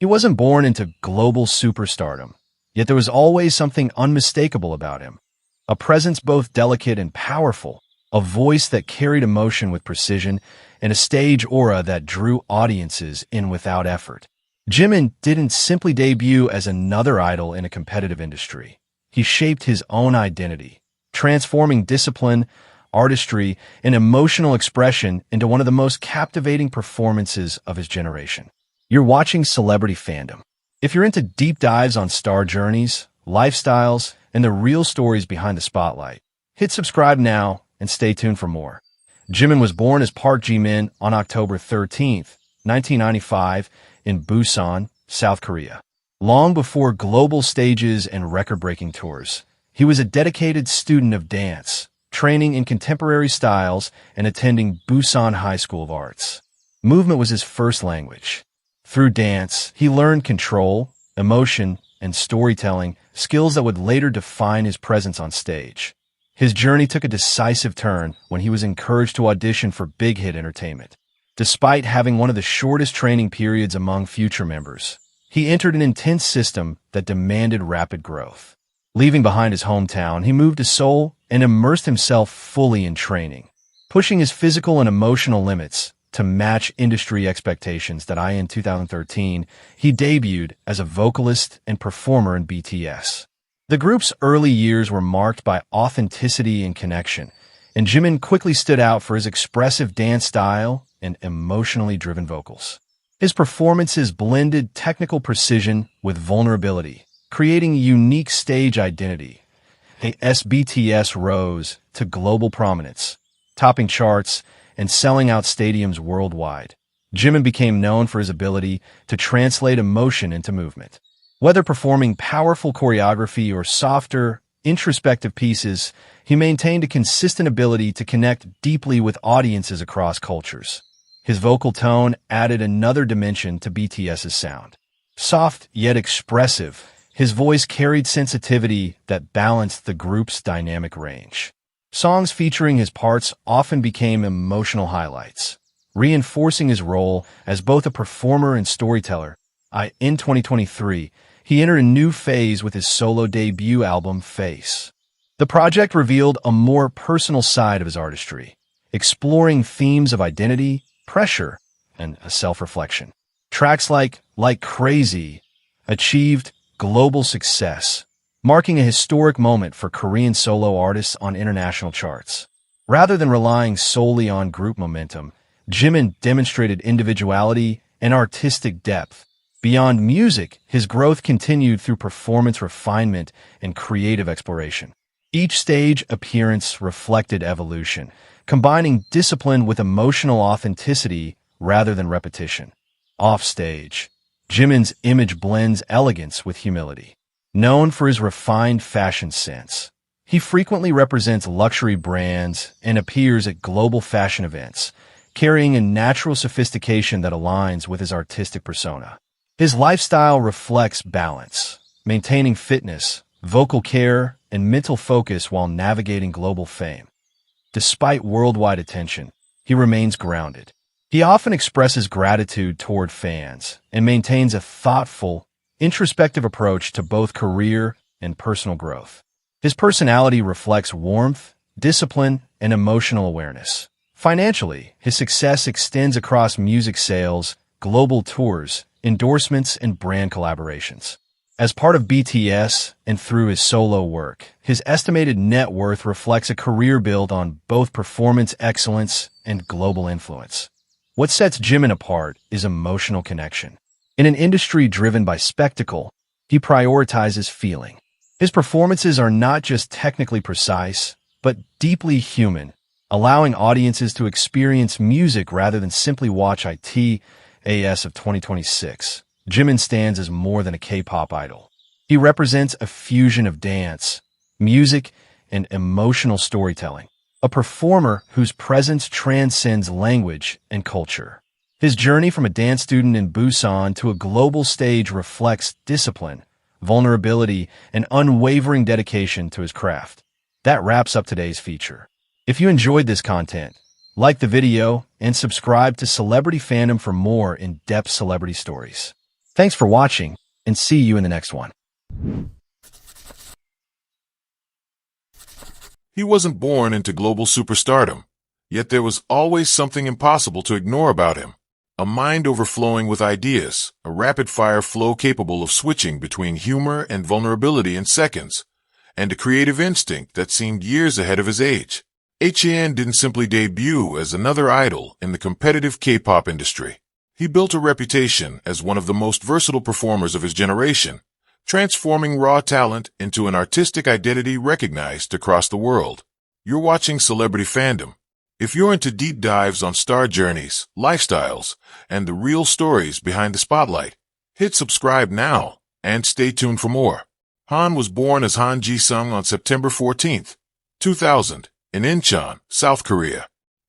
He wasn't born into global superstardom, yet there was always something unmistakable about him. A presence both delicate and powerful, a voice that carried emotion with precision, and a stage aura that drew audiences in without effort. Jimin didn't simply debut as another idol in a competitive industry. He shaped his own identity, transforming discipline, artistry, and emotional expression into one of the most captivating performances of his generation. You're watching Celebrity Fandom. If you're into deep dives on star journeys, lifestyles, and the real stories behind the spotlight, hit subscribe now and stay tuned for more. Jimin was born as Park Jimin on October 13th, 1995, in Busan, South Korea. Long before global stages and record-breaking tours, he was a dedicated student of dance, training in contemporary styles and attending Busan High School of Arts. Movement was his first language. Through dance, he learned control, emotion, and storytelling, skills that would later define his presence on stage. His journey took a decisive turn when he was encouraged to audition for Big Hit Entertainment. Despite having one of the shortest training periods among future members, he entered an intense system that demanded rapid growth. Leaving behind his hometown, he moved to Seoul and immersed himself fully in training, pushing his physical and emotional limits to match industry expectations. In 2013, he debuted as a vocalist and performer in BTS. The group's early years were marked by authenticity and connection, and Jimin quickly stood out for his expressive dance style and emotionally driven vocals. His performances blended technical precision with vulnerability, creating a unique stage identity. BTS rose to global prominence, topping charts and selling out stadiums worldwide. Jimin became known for his ability to translate emotion into movement. Whether performing powerful choreography or softer, introspective pieces, he maintained a consistent ability to connect deeply with audiences across cultures. His vocal tone added another dimension to BTS's sound. Soft yet expressive, his voice carried sensitivity that balanced the group's dynamic range. Songs featuring his parts often became emotional highlights, reinforcing his role as both a performer and storyteller. In 2023, he entered a new phase with his solo debut album, Face. The project revealed a more personal side of his artistry, exploring themes of identity, pressure, and self-reflection. Tracks like Crazy achieved global success, marking a historic moment for Korean solo artists on international charts. Rather than relying solely on group momentum, Jimin demonstrated individuality and artistic depth. Beyond music, his growth continued through performance refinement and creative exploration. Each stage appearance reflected evolution, combining discipline with emotional authenticity rather than repetition. Offstage, Jimin's image blends elegance with humility. Known for his refined fashion sense, he frequently represents luxury brands and appears at global fashion events, carrying a natural sophistication that aligns with his artistic persona. His lifestyle reflects balance, maintaining fitness, vocal care, and mental focus while navigating global fame. Despite worldwide attention, he remains grounded. He often expresses gratitude toward fans and maintains a thoughtful, introspective approach to both career and personal growth. His personality reflects warmth, discipline, and emotional awareness. Financially, his success extends across music sales, global tours, endorsements, and brand collaborations. As part of BTS and through his solo work, his estimated net worth reflects a career built on both performance excellence and global influence. What sets Jimin apart is emotional connection. In an industry driven by spectacle, he prioritizes feeling. His performances are not just technically precise, but deeply human, allowing audiences to experience music rather than simply watch it. As of 2026, Jimin stands as more than a K-pop idol. He represents a fusion of dance, music, and emotional storytelling, a performer whose presence transcends language and culture. His journey from a dance student in Busan to a global stage reflects discipline, vulnerability, and unwavering dedication to his craft. That wraps up today's feature. If you enjoyed this content, like the video and subscribe to Celebrity Fandom for more in-depth celebrity stories. Thanks for watching, and see you in the next one. He wasn't born into global superstardom, yet there was always something impossible to ignore about him. A mind overflowing with ideas, a rapid-fire flow capable of switching between humor and vulnerability in seconds, and a creative instinct that seemed years ahead of his age. Jimin didn't simply debut as another idol in the competitive K-pop industry. He built a reputation as one of the most versatile performers of his generation, transforming raw talent into an artistic identity recognized across the world. You're watching Celebrity Fandom. If you're into deep dives on star journeys, lifestyles, and the real stories behind the spotlight, hit subscribe now and stay tuned for more. Han was born as Jisung on September 14, 2000, in Incheon, South Korea.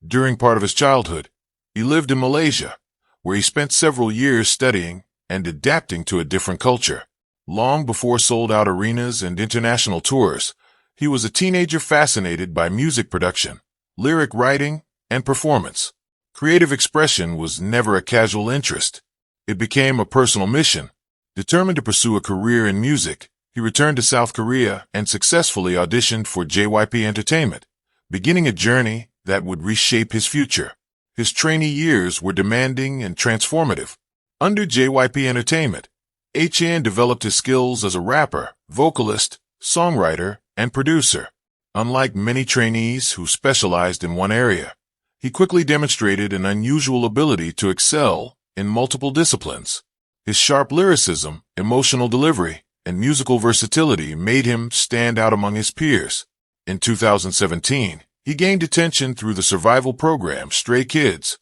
During part of his childhood, he lived in Malaysia, where he spent several years studying and adapting to a different culture. Long before sold-out arenas and international tours, he was a teenager fascinated by music production, lyric writing, and performance. Creative expression was never a casual interest. It became a personal mission. Determined to pursue a career in music, he returned to South Korea and successfully auditioned for JYP Entertainment, beginning a journey that would reshape his future. His trainee years were demanding and transformative. Under JYP Entertainment, Jimin developed his skills as a rapper, vocalist, songwriter, and producer. Unlike many trainees who specialized in one area, he quickly demonstrated an unusual ability to excel in multiple disciplines. His sharp lyricism, emotional delivery, and musical versatility made him stand out among his peers. In 2017, he gained attention through the survival program Stray Kids,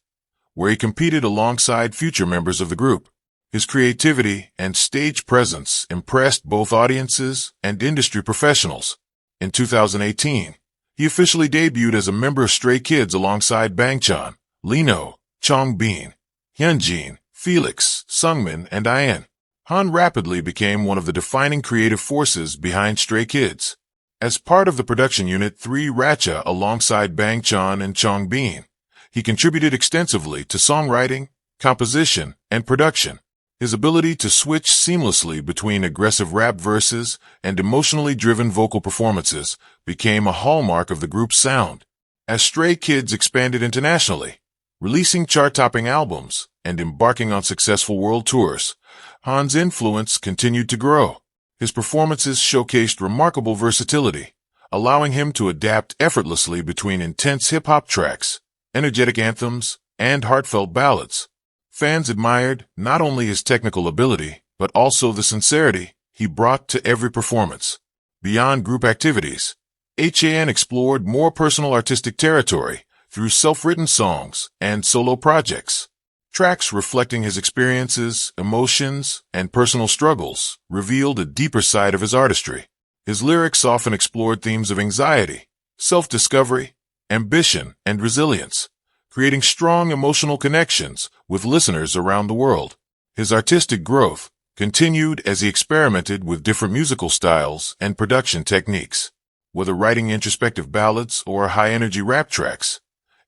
where he competed alongside future members of the group. His creativity and stage presence impressed both audiences and industry professionals. In 2018, he officially debuted as a member of Stray Kids alongside Bangchan, Lino, Changbin, Hanji, Felix, Sungmin, and Ian. Han rapidly became one of the defining creative forces behind Stray Kids. As part of the production unit 3 Racha alongside Bangchan and Changbin, he contributed extensively to songwriting, composition, and production. His ability to switch seamlessly between aggressive rap verses and emotionally driven vocal performances became a hallmark of the group's sound. As Stray Kids expanded internationally, releasing chart-topping albums and embarking on successful world tours, Han's influence continued to grow. His performances showcased remarkable versatility, allowing him to adapt effortlessly between intense hip-hop tracks, energetic anthems, and heartfelt ballads. Fans admired not only his technical ability, but also the sincerity he brought to every performance. Beyond group activities, Jimin explored more personal artistic territory through self-written songs and solo projects. Tracks reflecting his experiences, emotions, and personal struggles revealed a deeper side of his artistry. His lyrics often explored themes of anxiety, self-discovery, ambition, and resilience, creating strong emotional connections with listeners around the world. His artistic growth continued as he experimented with different musical styles and production techniques. Whether writing introspective ballads or high-energy rap tracks,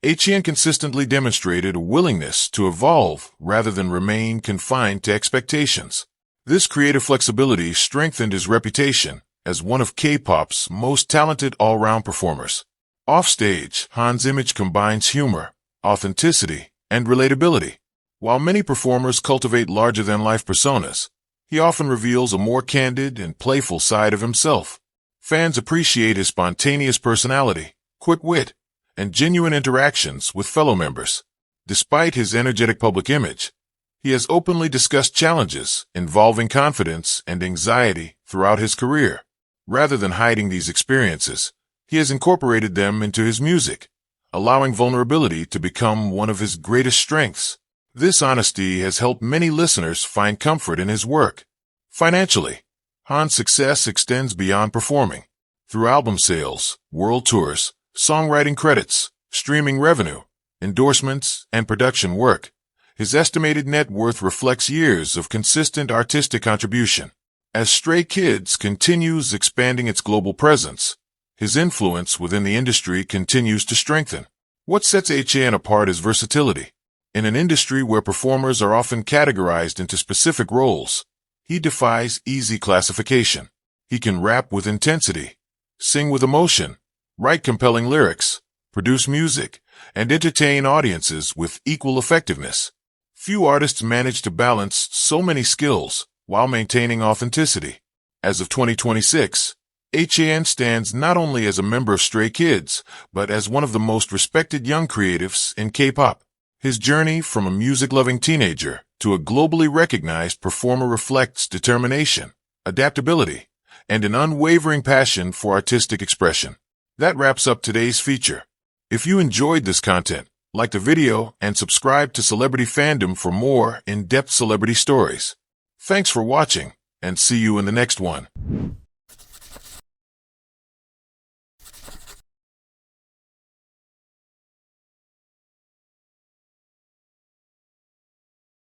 Jimin consistently demonstrated a willingness to evolve rather than remain confined to expectations. This creative flexibility strengthened his reputation as one of K-pop's most talented all-round performers. Offstage, Han's image combines humor, authenticity, and relatability. While many performers cultivate larger-than-life personas, he often reveals a more candid and playful side of himself. Fans appreciate his spontaneous personality, quick wit, and genuine interactions with fellow members. Despite his energetic public image, he has openly discussed challenges involving confidence and anxiety throughout his career. Rather than hiding these experiences, he has incorporated them into his music, allowing vulnerability to become one of his greatest strengths. This honesty has helped many listeners find comfort in his work. Financially, Han's success extends beyond performing. Through album sales, world tours, songwriting credits, streaming revenue, endorsements, and production work, his estimated net worth reflects years of consistent artistic contribution. As Stray Kids continues expanding its global presence, his influence within the industry continues to strengthen. What sets Jimin apart is versatility. In an industry where performers are often categorized into specific roles, he defies easy classification. He can rap with intensity, sing with emotion, write compelling lyrics, produce music, and entertain audiences with equal effectiveness. Few artists manage to balance so many skills while maintaining authenticity. As of 2026, Han stands not only as a member of Stray Kids, but as one of the most respected young creatives in K-pop. His journey from a music-loving teenager to a globally recognized performer reflects determination, adaptability, and an unwavering passion for artistic expression. That wraps up today's feature. If you enjoyed this content, like the video and subscribe to Celebrity Fandom for more in-depth celebrity stories. Thanks for watching, and see you in the next one.